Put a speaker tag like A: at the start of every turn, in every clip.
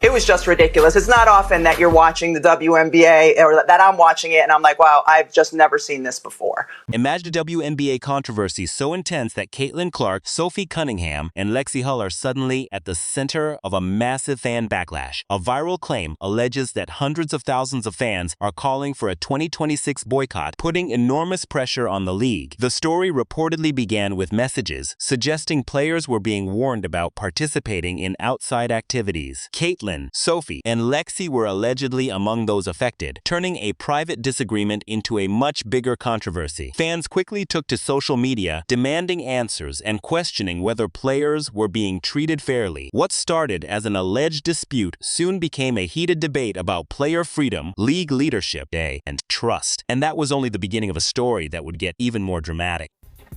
A: It was just ridiculous. It's not often that you're watching the WNBA or that I'm watching it and I'm like, wow, I've just never seen this before.
B: Imagine a WNBA controversy so intense that Caitlin Clark, Sophie Cunningham, and Lexi Hull are suddenly at the center of a massive fan backlash. A viral claim alleges that hundreds of thousands of fans are calling for a 2026 boycott, putting enormous pressure on the league. The story reportedly began with messages suggesting players were being warned about participating in outside activities. Caitlin, Sophie, and Lexi were allegedly among those affected, turning a private disagreement into a much bigger controversy. Fans quickly took to social media, demanding answers and questioning whether players were being treated fairly. What started as an alleged dispute soon became a heated debate about player freedom, league leadership, and trust. And that was only the beginning of a story that would get even more dramatic.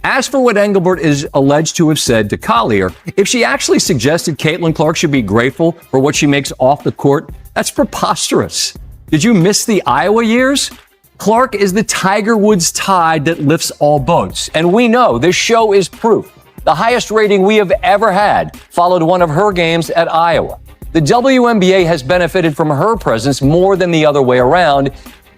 C: As for what Engelbert is alleged to have said to Collier, if she actually suggested Caitlin Clark should be grateful for what she makes off the court, that's preposterous. Did you miss the Iowa years? Clark is the Tiger Woods tide that lifts all boats. And we know this show is proof. The highest rating we have ever had followed one of her games at Iowa. The WNBA has benefited from her presence more than the other way around,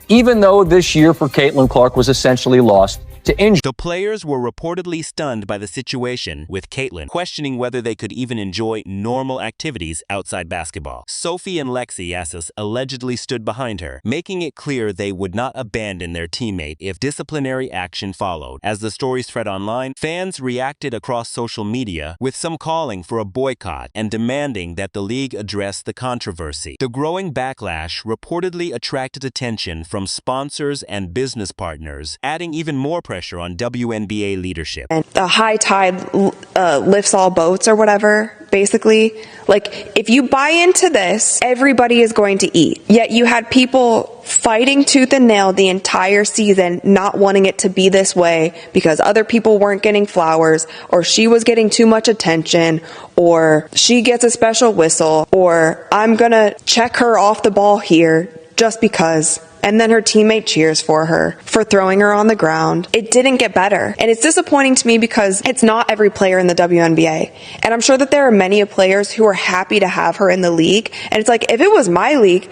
C: even though this year for Caitlin Clark was essentially lost to injury.
B: The players were reportedly stunned by the situation, with Caitlin questioning whether they could even enjoy normal activities outside basketball. Sophie and Lexi Assis allegedly stood behind her, making it clear they would not abandon their teammate if disciplinary action followed. As the story spread online, fans reacted across social media, with some calling for a boycott and demanding that the league address the controversy. The growing backlash reportedly attracted attention from sponsors and business partners, adding even more pressure on WNBA leadership.
D: And the high tide lifts all boats or whatever, basically. Like, if you buy into this, everybody is going to eat. Yet you had people fighting tooth and nail the entire season, not wanting it to be this way because other people weren't getting flowers, or she was getting too much attention, or she gets a special whistle, or I'm gonna check her off the ball here just because. And then her teammate cheers for her for throwing her on the ground. It didn't get better. And it's disappointing to me because it's not every player in the WNBA. And I'm sure that there are many players who are happy to have her in the league. And it's like, if it was my league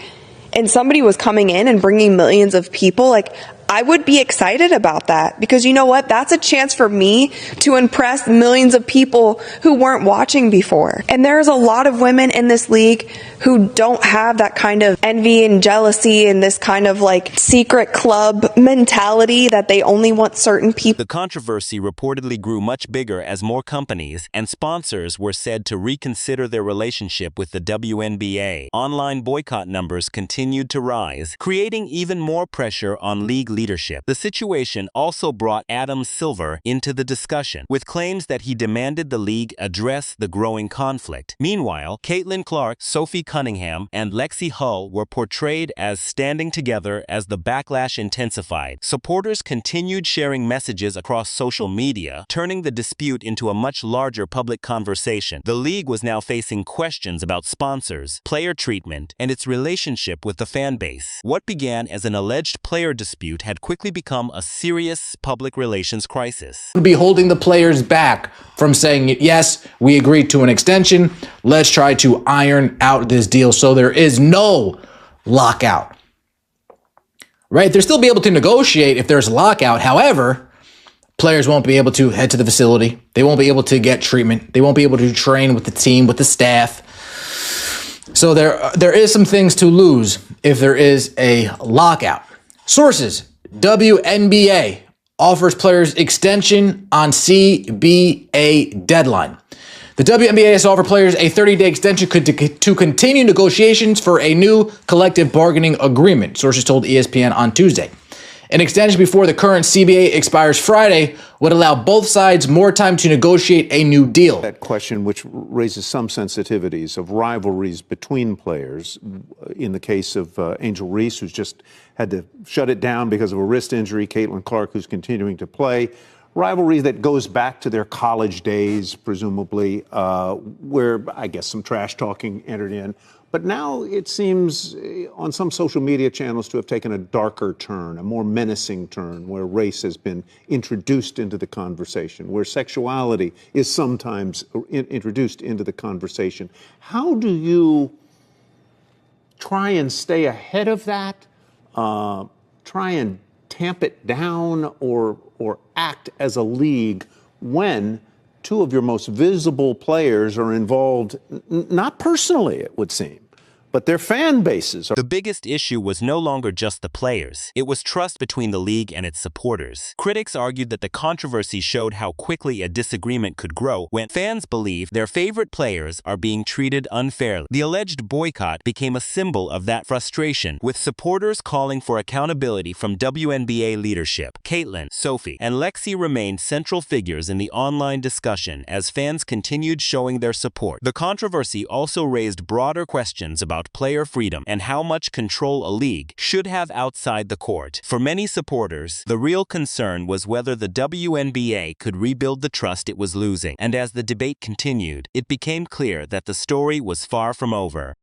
D: and somebody was coming in and bringing millions of people, like, I would be excited about that, because you know what? That's a chance for me to impress millions of people who weren't watching before. And there's a lot of women in this league who don't have that kind of envy and jealousy and this kind of like secret club mentality that they only want certain people.
B: The controversy reportedly grew much bigger as more companies and sponsors were said to reconsider their relationship with the WNBA. Online boycott numbers continued to rise, creating even more pressure on league leadership. The situation also brought Adam Silver into the discussion, with claims that he demanded the league address the growing conflict. Meanwhile, Caitlin Clark, Sophie Cunningham, and Lexi Hull were portrayed as standing together as the backlash intensified. Supporters continued sharing messages across social media, turning the dispute into a much larger public conversation. The league was now facing questions about sponsors, player treatment, and its relationship with the fan base. What began as an alleged player dispute had quickly become a serious public relations crisis.
E: Be holding the players back from saying, yes, we agreed to an extension. Let's try to iron out this deal so there is no lockout. Right? They'll still be able to negotiate if there's a lockout. However, players won't be able to head to the facility. They won't be able to get treatment. They won't be able to train with the team, with the staff. So there is some things to lose if there is a lockout. Sources: WNBA offers players extension on CBA deadline. The WNBA has offered players a 30-day extension to continue negotiations for a new collective bargaining agreement, sources told ESPN on Tuesday. An extension before the current CBA expires Friday would allow both sides more time to negotiate a new deal.
F: That question, which raises some sensitivities of rivalries between players. In the case of Angel Reese, who's just had to shut it down because of a wrist injury, Caitlin Clark, who's continuing to play. Rivalry that goes back to their college days, presumably, where I guess some trash talking entered in. But now it seems on some social media channels to have taken a darker turn, a more menacing turn, where race has been introduced into the conversation, where sexuality is sometimes introduced into the conversation. How do you try and stay ahead of that, try and tamp it down, or act as a league when two of your most visible players are involved, not personally, it would seem, but their fan bases are.
B: The biggest issue was no longer just the players. It was trust between the league and its supporters. Critics argued that the controversy showed how quickly a disagreement could grow when fans believe their favorite players are being treated unfairly. The alleged boycott became a symbol of that frustration, with supporters calling for accountability from WNBA leadership. Caitlin, Sophie, and Lexi remained central figures in the online discussion as fans continued showing their support. The controversy also raised broader questions about player freedom and how much control a league should have outside the court. For many supporters, the real concern was whether the WNBA could rebuild the trust it was losing. And as the debate continued, it became clear that the story was far from over.